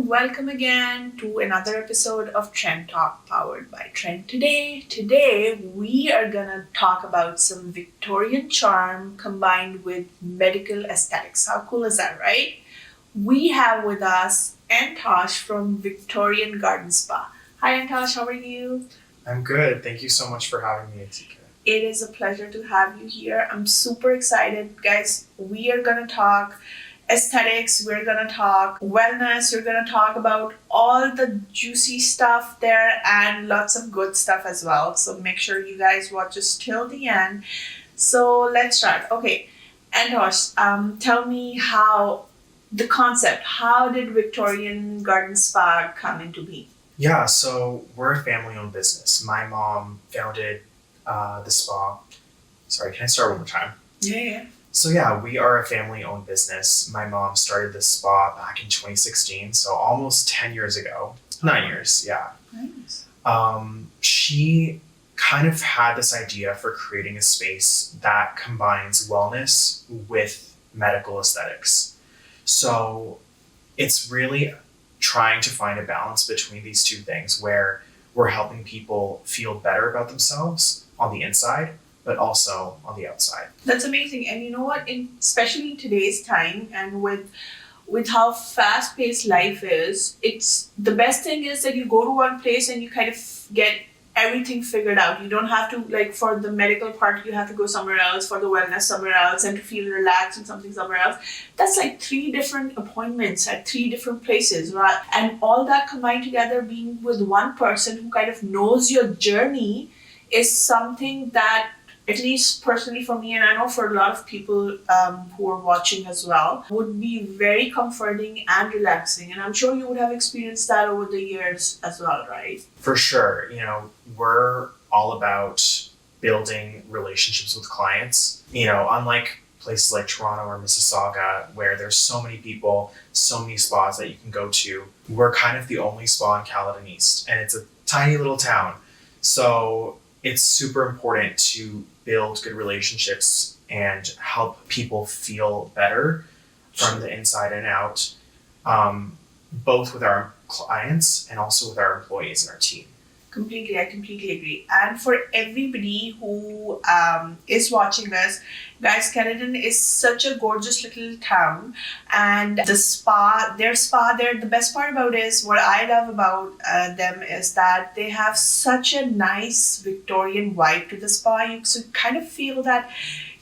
welcome again to another episode of Trend Talk powered by Trend. Today we are gonna talk about some Victorian charm combined with medical aesthetics. How cool is that, right? We have with us Antos from Victorian Garden Spa. Hi Antos, how are you? I'm good. Thank you so much for having me, Atika. It is a pleasure to have you here. I'm super excited. Guys, we are gonna talk aesthetics, we're gonna talk wellness, we're gonna talk about all the juicy stuff there and lots of good stuff as well. So make sure you guys watch us till the end. So let's start. Okay, Antos, tell me how the concept, how did Victorian Garden Spa come into being? Yeah, so we're a family-owned business. My mom founded the spa. Sorry, can I start one more time? Yeah. So yeah, we are a family-owned business. My mom started the spa back in 2016, so almost 10 years ago. 9 years, yeah. Nice. She kind of had this idea for creating a space that combines wellness with medical aesthetics. So it's really trying to find a balance between these two things where we're helping people feel better about themselves on the inside, but also on the outside. That's amazing. And you know what? Especially in today's time and with how fast-paced life is, it's the best thing is that you go to one place and you kind of get everything figured out. You don't have to, like, for the medical part, you have to go somewhere else, for the wellness somewhere else, and to feel relaxed and something somewhere else. That's like 3 different appointments at 3 different places, right? And all that combined together, being with one person who kind of knows your journey, is something that, at least personally for me, and I know for a lot of people who are watching as well, would be very comforting and relaxing. And I'm sure you would have experienced that over the years as well, right? For sure. We're all about building relationships with clients. Unlike places like Toronto or Mississauga, where there's so many people, so many spas that you can go to, we're kind of the only spa in Caledon East, and it's a tiny little town. So it's super important to build good relationships and help people feel better from the inside and out, both with our clients and also with our employees and our team. I completely agree. And for everybody who is watching us, guys, Caledon is such a gorgeous little town, and their spa there, the best part about is, what I love about them is that they have such a nice Victorian vibe to the spa. You kind of feel that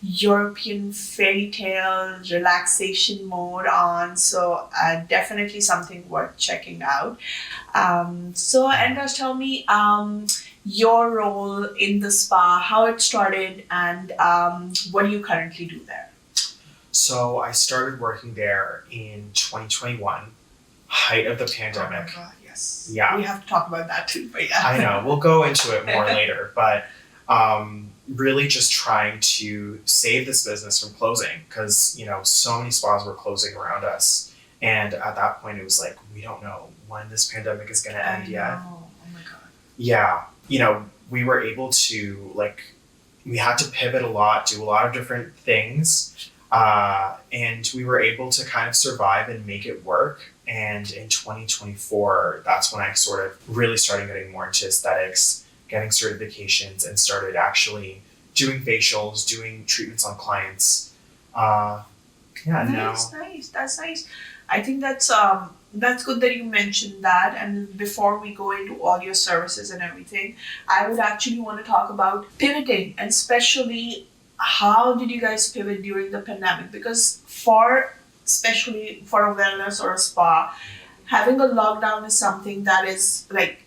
European fairy tale relaxation mode on, so definitely something worth checking out. So Antos, tell me your role in the spa, how it started, and what do you currently do there? So I started working there in 2021, height of the pandemic. Oh my God, yes. Yeah. We have to talk about that too, but yeah. I know, we'll go into it more later, but really just trying to save this business from closing, because so many spas were closing around us, and at that point it was like, we don't know when this pandemic is going to end yet. Oh my God. Yeah, we were able to, we had to pivot a lot, do a lot of different things, and we were able to kind of survive and make it work. And in 2024, that's when I sort of really started getting more into aesthetics, getting certifications, and started actually doing facials, doing treatments on clients. Nice. That's nice. I think that's good that you mentioned that. And before we go into all your services and everything, I would actually want to talk about pivoting, and especially how did you guys pivot during the pandemic? Because especially for a wellness or a spa, having a lockdown is something that is like,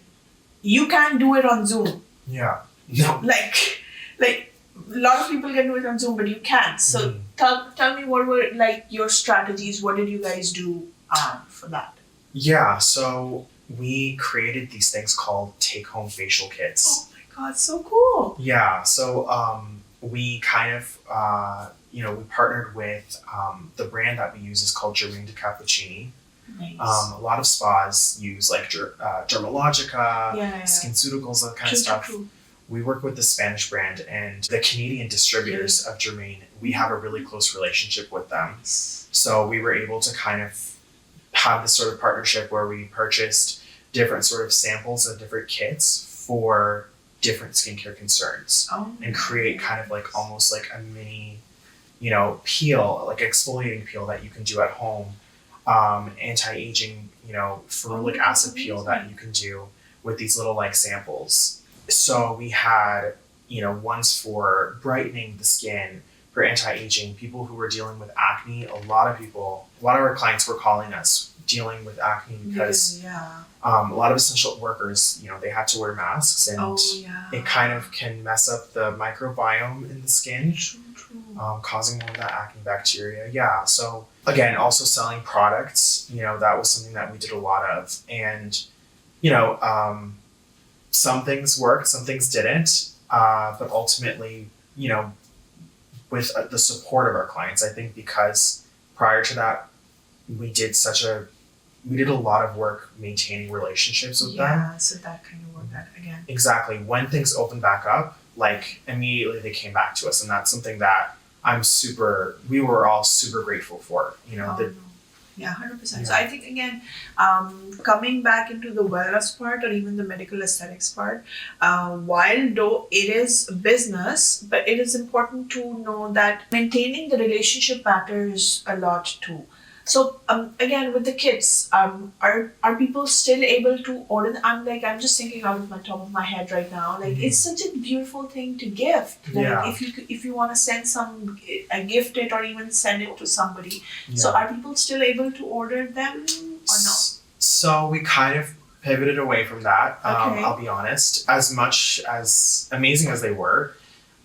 you can't do it on Zoom. Yeah. No. Like a lot of people can do it on Zoom, but you can't. So tell me, what were your strategies? What did you guys do for that? Yeah, so we created these things called take-home facial kits. Oh my God, so cool. Yeah, so we kind of, we partnered with the brand that we use is called Germaine de Cappuccini. Nice. A lot of spas use Dermalogica, SkinCeuticals, that kind of stuff. True. We work with the Spanish brand and the Canadian distributors of Germaine. We have a really close relationship with them. So we were able to kind of have this sort of partnership where we purchased different sort of samples of different kits for different skincare concerns and create kind of like almost like a mini, peel, like exfoliating peel that you can do at home, anti-aging, ferulic acid peel that you can do with these little like samples. So we had, ones for brightening the skin, for anti-aging, people who were dealing with acne. A lot of our clients were calling us dealing with acne because a lot of essential workers, they had to wear masks, and it kind of can mess up the microbiome in the skin, causing more of that acne bacteria. Yeah. So again, also selling products, that was something that we did a lot of. And, some things worked, some things didn't. But ultimately, with the support of our clients, I think because prior to that, we did a lot of work maintaining relationships with them. Yeah, so that kind of worked out again. Exactly. When things opened back up, like immediately they came back to us, and that's something that we were all super grateful for. Yeah, 100%. So I think again, coming back into the wellness part or even the medical aesthetics part, while though it is business, but it is important to know that maintaining the relationship matters a lot too. So again, with the kits, are people still able to order them? I'm just thinking out of the top of my head right now. Like it's such a beautiful thing to gift. Like if you want to send gift it or even send it to somebody. Yeah. So are people still able to order them or no? So we kind of pivoted away from that. I'll be honest. As much as amazing as they were,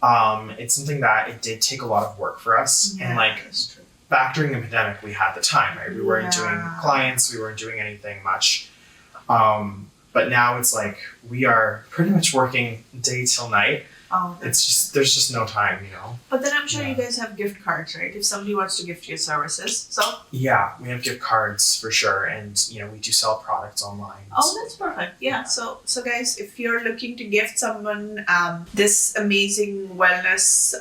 it's something that it did take a lot of work for us, and that's true. Back during the pandemic, we had the time, right? We weren't doing clients, we weren't doing anything much. But now it's like we are pretty much working day till night. There's just no time, But then I'm sure you guys have gift cards, right? If somebody wants to gift you services, so. Yeah, we have gift cards for sure, and we do sell products online. Oh, that's perfect. Yeah. So guys, if you're looking to gift someone this amazing wellness,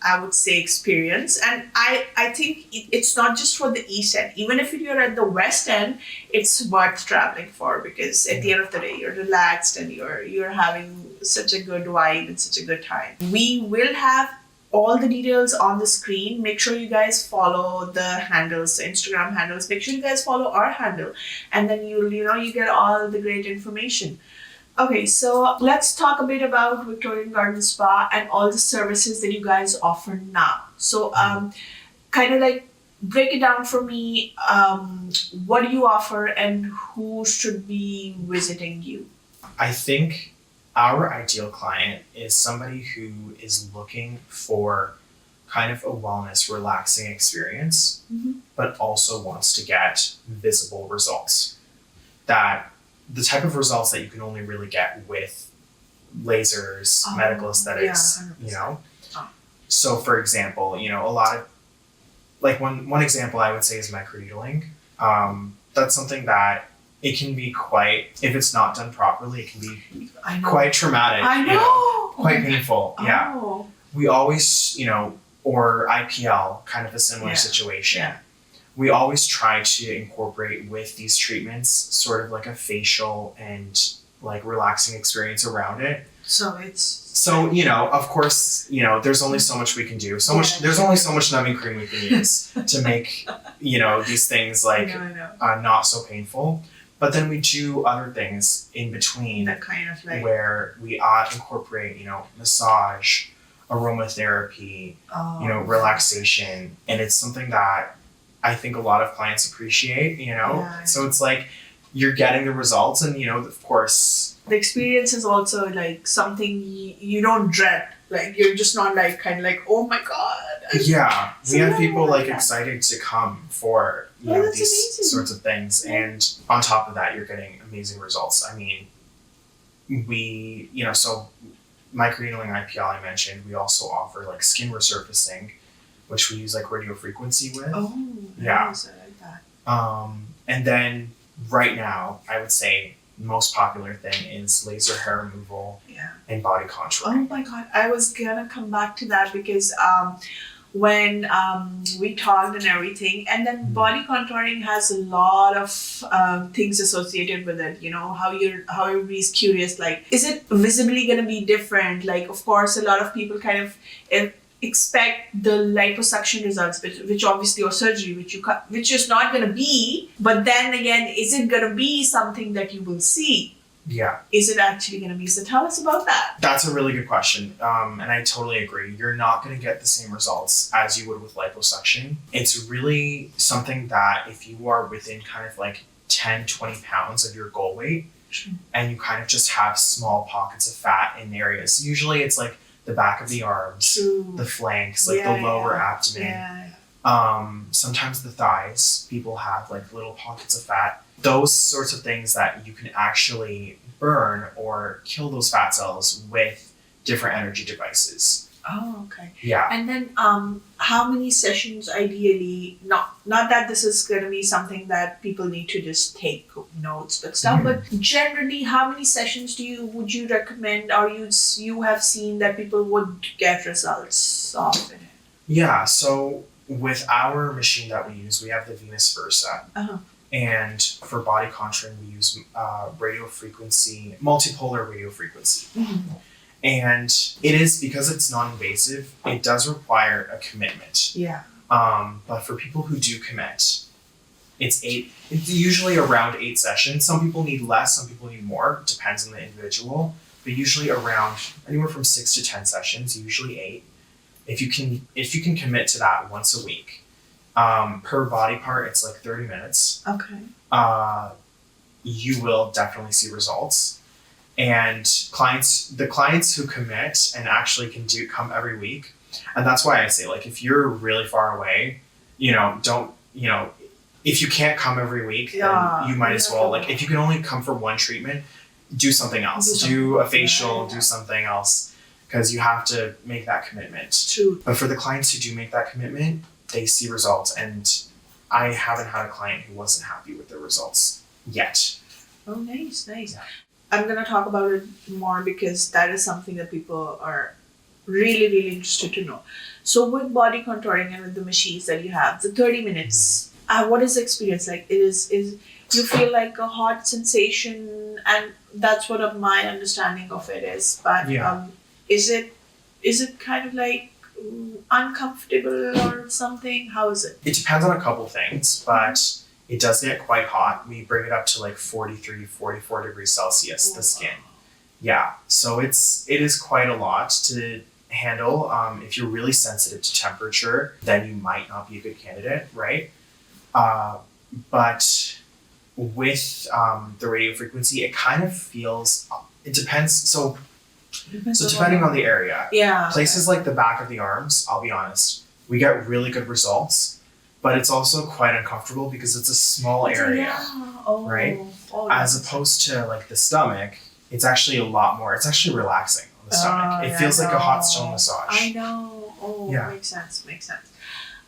I would say experience, and I think it's not just for the East End. Even if you're at the West End, it's worth traveling for, because at the end of the day, you're relaxed and you're having such a good vibe and such a good time. We will have all the details on the screen. Make sure you guys follow the handles, the Instagram handles. Make sure you guys follow our handle, and then you get all the great information. Okay, so let's talk a bit about Victorian Garden Spa and all the services that you guys offer now. So kind of like break it down for me. What do you offer and who should be visiting you? I think our ideal client is somebody who is looking for kind of a wellness, relaxing experience, but also wants to get visible results. That the type of results that you can only really get with lasers, medical aesthetics, So for example, a lot of, like one example I would say is microneedling. That's something that it can be if it's not done properly, it can be quite traumatic. I know. Quite painful. Yeah. We always, or IPL, kind of a similar situation. Yeah. We always try to incorporate with these treatments sort of like a facial and like relaxing experience around it. So of course, there's only so much we can do. There's only so much numbing cream we can use to make, these things like not so painful. But then we do other things in between that kind of like where we incorporate, massage, aromatherapy, relaxation. And it's something that I think a lot of clients appreciate, So it's like you're getting the results, and, of course. The experience is also like something you don't dread. Like you're just not like kind of like, oh my God. We have people like excited to come for these amazing sorts of things, and on top of that, you're getting amazing results. I mean, we so microneedling, IPL I mentioned. We also offer like skin resurfacing, which we use like radio frequency with. Oh, nice. I like that. And then right now, I would say most popular thing is laser hair removal and body contouring. Oh my God, I was gonna come back to that because when we talked and everything. And then body contouring has a lot of things associated with it. You know, how everybody's curious, like, is it visibly going to be different? Like, of course, a lot of people kind of expect the liposuction results, which obviously, or surgery, which is not going to be. But then again, is it going to be something that you will see? Yeah. Is it actually going to be? So tell us about that. That's a really good question. And I totally agree. You're not going to get the same results as you would with liposuction. It's really something that if you are within kind of like 10, 20 pounds of your goal weight, and you kind of just have small pockets of fat in areas, usually it's like the back of the arms, the flanks, like the lower abdomen. Sometimes the thighs, people have like little pockets of fat. Those sorts of things that you can actually burn or kill those fat cells with different energy devices. Oh, okay. Yeah. And then how many sessions ideally, not that this is going to be something that people need to just take notes but stuff, but generally how many sessions would you recommend, or you have seen that people would get results of it? Yeah, so with our machine that we use, we have the Venus Versa. And for body contouring, we use multipolar radio frequency. And it is, because it's non-invasive, it does require a commitment. Yeah. But for people who do commit, it's usually around 8 sessions. Some people need less, some people need more. It depends on the individual. But usually around anywhere from 6 to 10 sessions, usually 8. If you can commit to that once a week. Per body part, it's like 30 minutes. Okay. You will definitely see results. And the clients who commit and actually can come every week. And that's why I say, like, if you're really far away, if you can't come every week, then you might as well, like, if you can only come for one treatment, do something else. Do a facial, do something else, because you have to make that commitment. True. But for the clients who do make that commitment, they see results, and I haven't had a client who wasn't happy with their results yet. Oh, nice. Yeah. I'm going to talk about it more because that is something that people are really, really interested to know. So with body contouring and with the machines that you have, the 30 minutes, what is the experience like? Is you feel like a hot sensation, and that's what my understanding of it is. But is it kind of like uncomfortable or something? How is it? It depends on a couple things, but it does get quite hot. We bring it up to like 43, 44 degrees Celsius, the skin. Yeah, so it is quite a lot to handle. If you're really sensitive to temperature, then you might not be a good candidate, right? But with the radio frequency, it kind of feels, it depends. So depending on the area, places like the back of the arms, I'll be honest, we get really good results, but it's also quite uncomfortable because it's a small area, right? As opposed to like the stomach, it's actually a lot more, it's actually relaxing on the stomach. It feels like a hot stone massage. I know. Makes sense.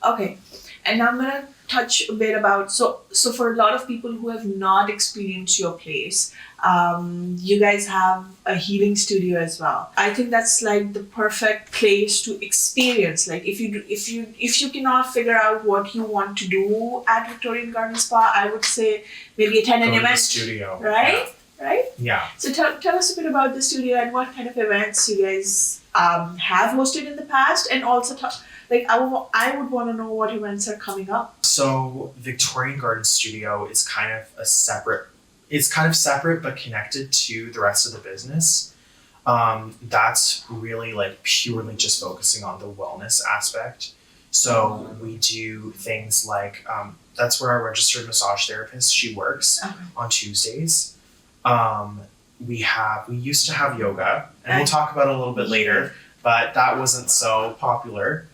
Okay. And now I'm going to touch a bit about, so for a lot of people who have not experienced your place, you guys have a healing studio as well. I think that's like the perfect place to experience. Like if you cannot figure out what you want to do at Victorian Garden Spa, I would say maybe attend an event. Studio. Right? Yeah. Right? Yeah. So tell us a bit about the studio and what kind of events you guys have hosted in the past, and also I would want to know what events are coming up. So Victorian Garden Studio is kind of separate but connected to the rest of the business. That's really like purely just focusing on the wellness aspect. So we do things like, that's where our registered massage therapist, she works on Tuesdays. We used to have yoga, and we'll talk about it a little bit later, but that wasn't so popular.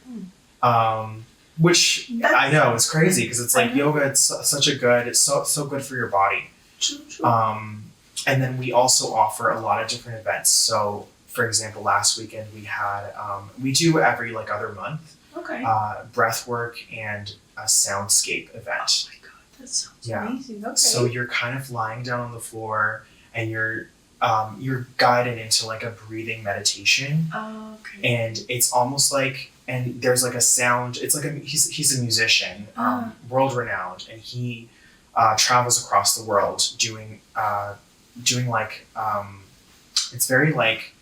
Which I know is crazy because it's like yoga, it's so good for your body. True. And then we also offer a lot of different events. So for example, last weekend we had, we do every like other month, breath work and a soundscape event. Oh my God, that sounds amazing. Okay. So you're kind of lying down on the floor and you're you're guided into like a breathing meditation, Oh, okay. and it's almost like, and there's like a sound. It's like he's a musician, world renowned, and he travels across the world doing like it's very like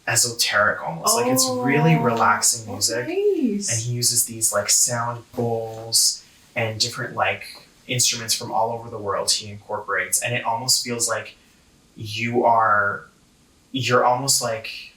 esoteric almost. Like it's really relaxing music, Nice. and he uses these like sound bowls and different like instruments from all over the world he incorporates, and it almost feels like you're almost like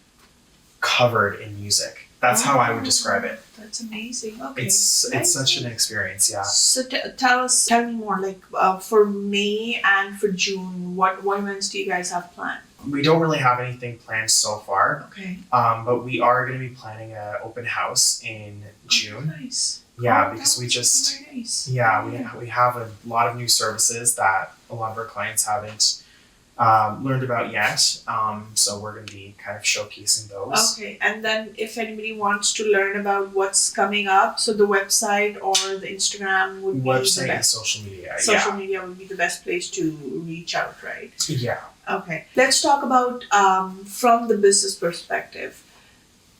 covered in music. That's how I would describe it. That's amazing. Okay. It's such an experience, yeah. So tell me more. Like for May and for June, what events do you guys have planned? We don't really have anything planned so far, Okay. but we are going to be planning an open house in June. Oh, nice. Yeah, Oh, because that we would be just very nice. we have a lot of new services that a lot of our clients haven't learned about yet. So we're going to be kind of showcasing those. Okay, and then if anybody wants to learn about what's coming up, so the website or the Instagram would be the Website and best. social media. Social media would be the best place to reach out, right? Yeah. Okay, let's talk about from the business perspective.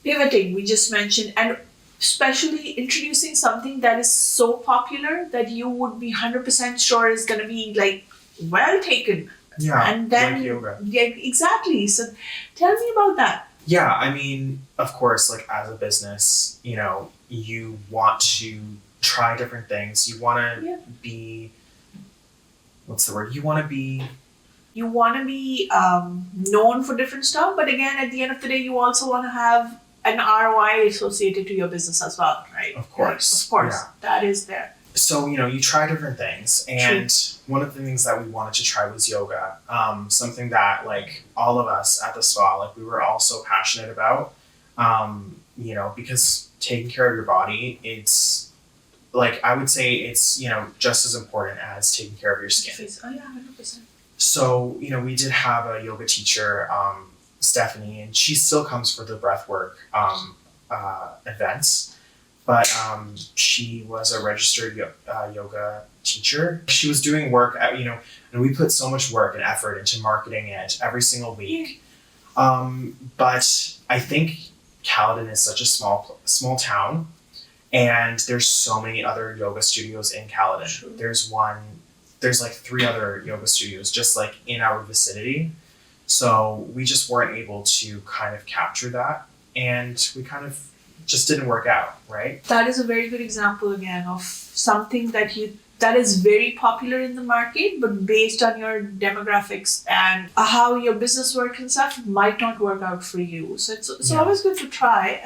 Pivoting, we just mentioned, and especially introducing something that is so popular that you would be 100% sure is going to be like well taken. Yeah. And then, like yoga. Yeah, exactly. So tell me about that. Yeah, I mean, of course, like as a business, you know, you want to try different things. You want to be, what's the word? You want to be known for different stuff, but again, at the end of the day, you also want to have an ROI associated to your business as well, right? Of course. Right. Of course, Yeah. that is there. So, you know, you try different things. And one of the things that we wanted to try was yoga. Something that, like, all of us at the spa, like, we were all so passionate about. You know, because taking care of your body, it's, like, I would say it's, you know, just as important as taking care of your skin. Oh yeah, 100%. So, you know, we did have a yoga teacher, Stephanie, and she still comes for the breathwork events. But she was a registered yoga teacher. She was doing work at, you know, and we put so much work and effort into marketing it every single week. But I think Caledon is such a small town, and there's so many other yoga studios in Caledon. True. There's like 3 other yoga studios just like in our vicinity. So we just weren't able to kind of capture that, and we kind of just didn't work out, right? That is a very good example again of something that is very popular in the market, but based on your demographics and how your business works and stuff, might not work out for you. So it's always good to try,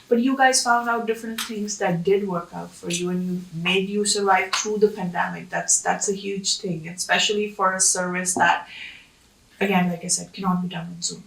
but you guys found out different things that did work out for you, and you made you survive through the pandemic. That's a huge thing, especially for a service that, again, like I said, cannot be done on Zoom.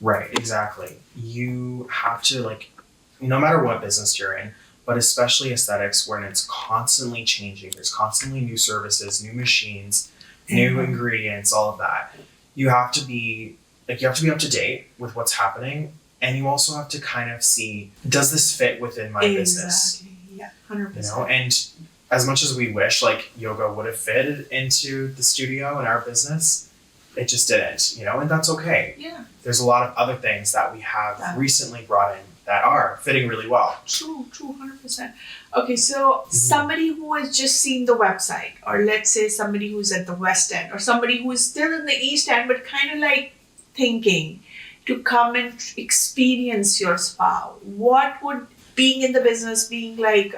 Right, exactly. You have to, like, no matter what business you're in, but especially aesthetics, when it's constantly changing, there's constantly new services, new machines, new ingredients, all of that. You have to be up to date with what's happening, and you also have to kind of see, does this fit within my business? Yeah, 100%. You know, and as much as we wish like yoga would have fitted into the studio and our business, it just didn't, you know, and that's okay. Yeah. There's a lot of other things that we have recently brought in that are fitting really well. True, 100%. Okay, so somebody who has just seen the website, or let's say somebody who's at the West End, or somebody who is still in the East End, but kind of like thinking to come and experience your spa, what would being in the business, being like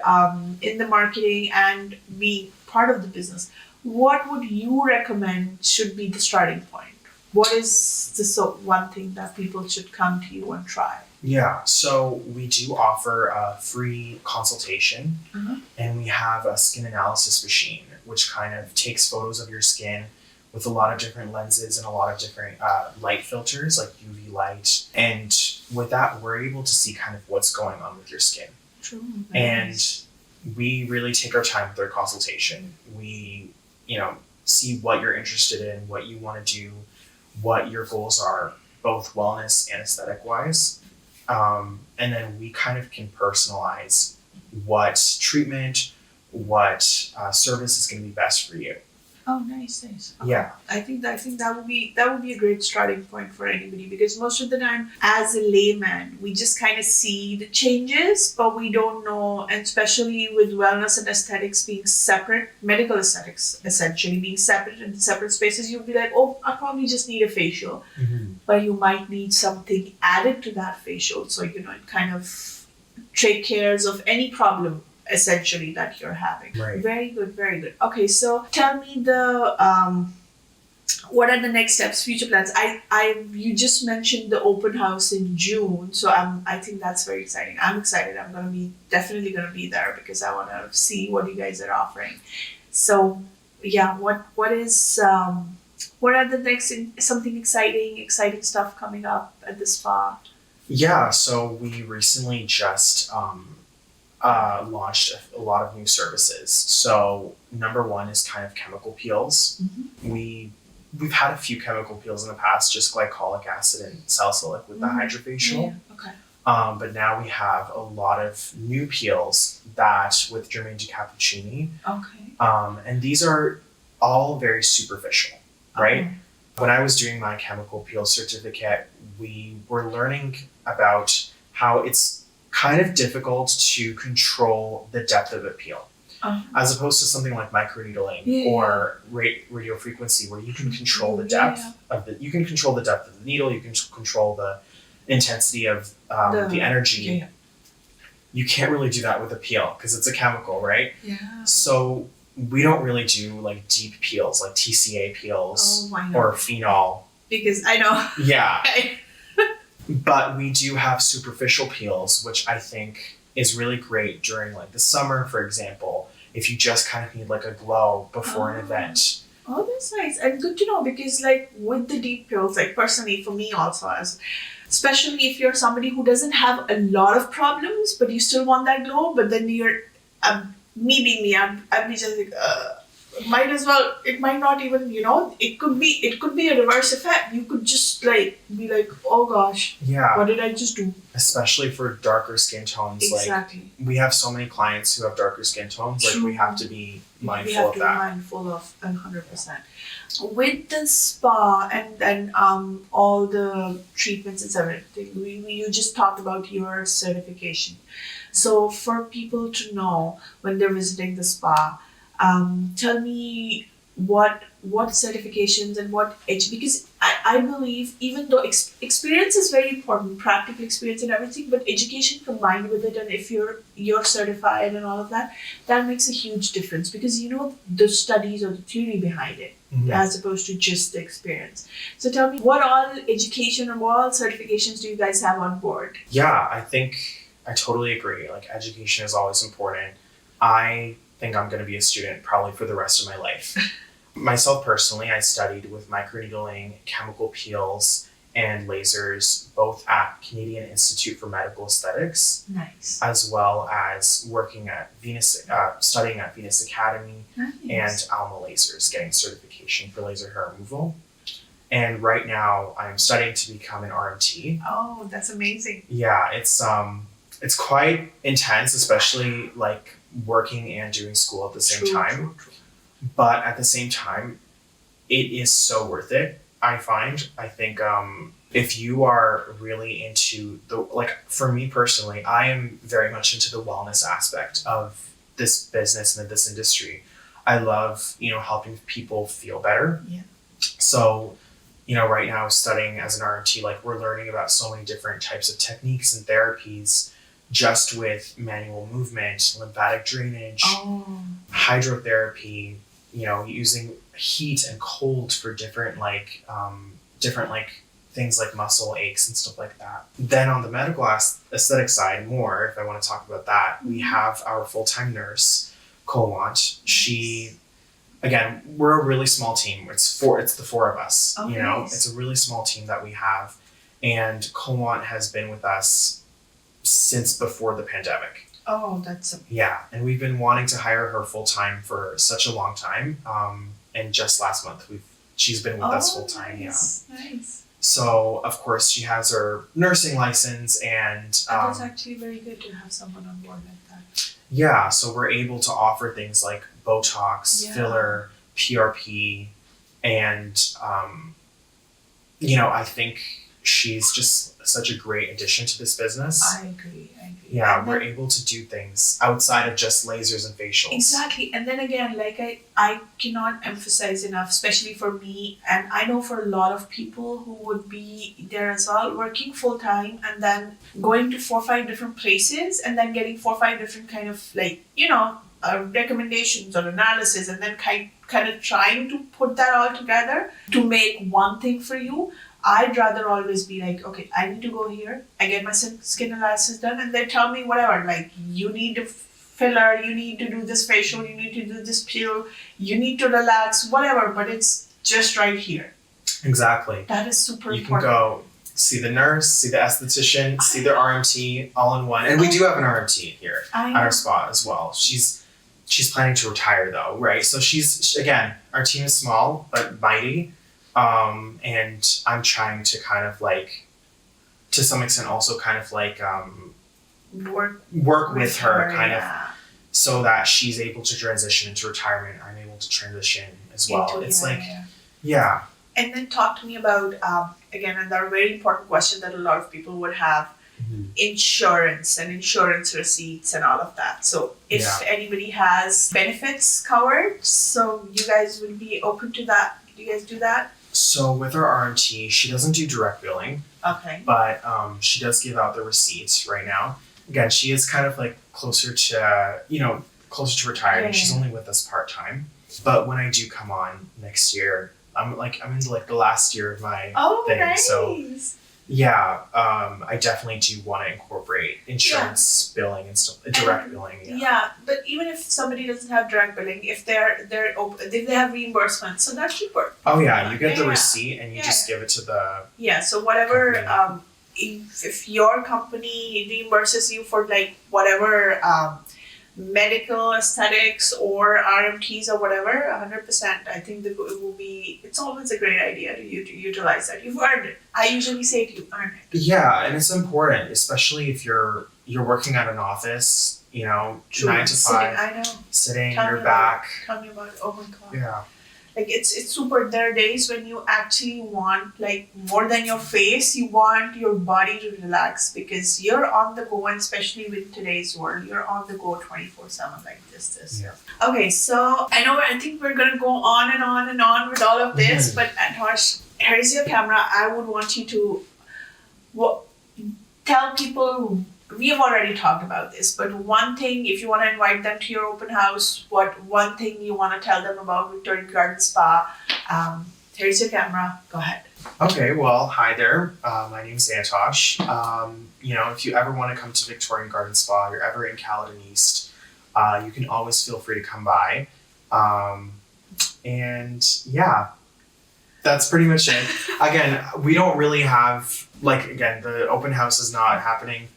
in the marketing and being part of the business, what would you recommend should be the starting point? What is the one thing that people should come to you and try? Yeah, so we do offer a free consultation, and we have a skin analysis machine, which kind of takes photos of your skin with a lot of different lenses and a lot of different light filters, like UV light. And with that, we're able to see kind of what's going on with your skin. True. And we really take our time with our consultation. We, you know, see what you're interested in, what you want to do, what your goals are, both wellness and aesthetic wise. And then we kind of can personalize what treatment, what service is going to be best for you. Oh, nice. Okay. Yeah. I think that would be a great starting point for anybody, because most of the time, as a layman, we just kind of see the changes, but we don't know. And especially with wellness and aesthetics being separate, medical aesthetics essentially being separate in separate spaces, you'll be like, oh, I probably just need a facial, but you might need something added to that facial, so it kind of take cares of any problem essentially that you're having. Right. Very good, very good. Okay, so tell me what are the next steps, future plans? You just mentioned the open house in June, so I think that's very exciting. I'm excited. I'm definitely gonna be there because I want to see what you guys are offering. So yeah, what are the next something exciting stuff coming up at the spa? Yeah, so we recently just launched a lot of new services. So number one is kind of chemical peels. We've had a few chemical peels in the past, just glycolic acid and salicylic with the hydrofacial. Yeah. Okay. But now we have a lot of new peels that with Germaine de Cappuccini. Okay. And these are all very superficial, right? When I was doing my chemical peel certificate, we were learning about how it's kind of difficult to control the depth of a peel, as opposed to something like microneedling or radio frequency, where you can control the depth of the needle, you can control the intensity of the energy. Yeah. You can't really do that with a peel because it's a chemical, right? Yeah. So we don't really do like deep peels, like TCA peels or phenol. Because I know. Yeah. But we do have superficial peels, which I think is really great during like the summer, for example, if you just kind of need like a glow before an event. Oh, that's nice. And good to know, because like with the deep peels, like personally for me also, especially if you're somebody who doesn't have a lot of problems, but you still want that glow, but then you're, me being me, I'd be just like, might as well, it might not even, it could be a reverse effect. You could just like be like, oh gosh, what did I just do? Especially for darker skin tones. Exactly. Like we have so many clients who have darker skin tones. Like we have to be mindful of that. We have to be mindful of 100%. With the spa and all the treatments and everything, you just talked about your certification. So for people to know when they're visiting the spa, tell me what certifications and because I believe, even though experience is very important, practical experience and everything, but education combined with it, and if you're certified and all of that, that makes a huge difference, because the studies or the theory behind it, as opposed to just the experience. So tell me, what all education or what all certifications do you guys have on board? Yeah, I think I totally agree. Like education is always important. I think I'm going to be a student probably for the rest of my life. Myself personally, I studied with microneedling, chemical peels, and lasers, both at Canadian Institute for Medical Aesthetics. Nice. As well as working at studying at Venus Academy. Nice. And Alma Lasers, getting certification for laser hair removal. And right now, I'm studying to become an RMT. Oh, that's amazing. Yeah, it's quite intense, especially like working and doing school at the same time. True. But at the same time, it is so worth it, I find. I think if you are really into for me personally, I am very much into the wellness aspect of this business and this industry. I love, helping people feel better. Yeah. So, right now studying as an RMT, like we're learning about so many different types of techniques and therapies, just with manual movement, lymphatic drainage, hydrotherapy, using heat and cold for different things like muscle aches and stuff like that. Then on the medical aesthetic side, more, if I want to talk about that, we have our full-time nurse, Caledon. She, again, we're a really small team. It's the four of us, Nice. It's a really small team that we have. And Caledon has been with us since before the pandemic. Oh, that's amazing. Yeah, and we've been wanting to hire her full time for such a long time. And just last month, she's been with us full time. Nice. Yeah. Nice. So of course she has her nursing license, and That's actually very good to have someone on board like that. Yeah, so we're able to offer things like Botox, filler, PRP, and I think she's just such a great addition to this business. I agree. Yeah, And we're then- able to do things outside of just lasers and facials. Exactly. And then again, like I cannot emphasize enough, especially for me, and I know for a lot of people who would be there as well, working full time and then going to 4 or 5 different places and then getting 4 or 5 different kind of recommendations or analysis, and then kind of trying to put that all together to make one thing for you. I'd rather always be like, okay, I need to go here, I get my skin analysis done, and they tell me whatever, like, you need a filler, you need to do this facial, you need to do this peel, you need to relax, whatever, but it's just right here. Exactly. That is super You important. can go see the nurse, see the esthetician, see the RMT all in one. And we do have an RMT here I at know. our spa as well. She's planning to retire though, right? So again, our team is small but mighty. And I'm trying to kind of like, to some extent also kind of like work with her kind of so that she's able to transition into retirement. I'm able to transition as well. Yeah. And then talk to me about, again, another very important question that a lot of people would have, insurance and insurance receipts and all of that. So if anybody has benefits covered, so you guys would be open to that. Do you guys do that? So with our RMT, she doesn't do direct billing, Okay. but she does give out the receipts right now. Again, she is kind of like closer to retiring. Yeah. She's only with us part-time. But when I do come on next year, I'm into like the last year of my thing. Nice. So yeah, I definitely do want to incorporate insurance billing and stuff, direct billing. Yeah, but even if somebody doesn't have direct billing, if they're open, if they have reimbursement, so that should work. Oh yeah, you get the Yeah. receipt and you just give it to the. Yeah, so whatever, Company. if your company reimburses you for like whatever medical aesthetics or RMTs or whatever, 100%, I think that it will be, it's always a great idea to utilize that. You've earned it. I usually say to you, earn it. Yeah, and it's important, especially if you're working at an office, 9 to 5, I know. sitting, Tell your me back. Tell me about it. Oh my God. Yeah. Like it's super. There are days when you actually want, like, more than your face, you want your body to relax because you're on the go, and especially with today's world, you're on the go 24/7 like this. Yeah. Okay, so I think we're gonna go on and on and on with all of this, but Antosh, here's your camera. I would want you to tell people. We have already talked about this, but one thing, if you want to invite them to your open house, one thing you want to tell them about Victorian Garden Spa, here's your camera, go ahead. Okay, well, hi there. My name is Antosh. If you ever want to come to Victorian Garden Spa, you're ever in Caledon East, you can always feel free to come by. And yeah, that's pretty much it. Again, we don't really have, the open house is not happening.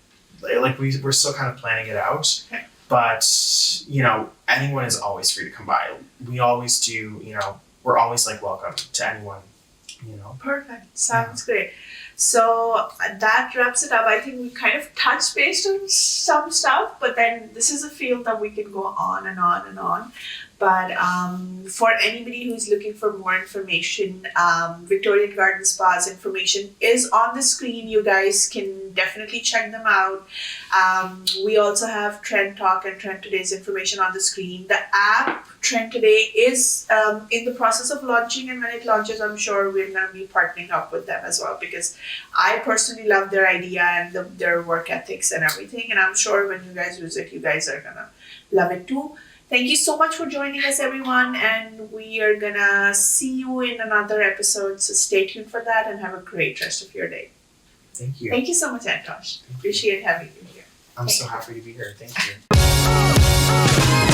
We're still kind of planning it out, Okay. but anyone is always free to come by. We always do, we're always welcome to anyone, Perfect, sounds great. So that wraps it up. I think we kind of touched base on some stuff, but then this is a field that we can go on and on and on. But for anybody who's looking for more information, Victorian Garden Spa's information is on the screen. You guys can definitely check them out. We also have TrendTalk and Trend Today's information on the screen. The app Trend Today is in the process of launching, and when it launches, I'm sure we're going to be partnering up with them as well, because I personally love their idea and their work ethics and everything. And I'm sure when you guys visit, you guys are going to love it too. Thank you so much for joining us, everyone, and we are gonna see you in another episode, so stay tuned for that and have a great rest of your day. Thank you. Thank you so much, Antosh. Appreciate having you here. I'm so happy to be here. Thank you.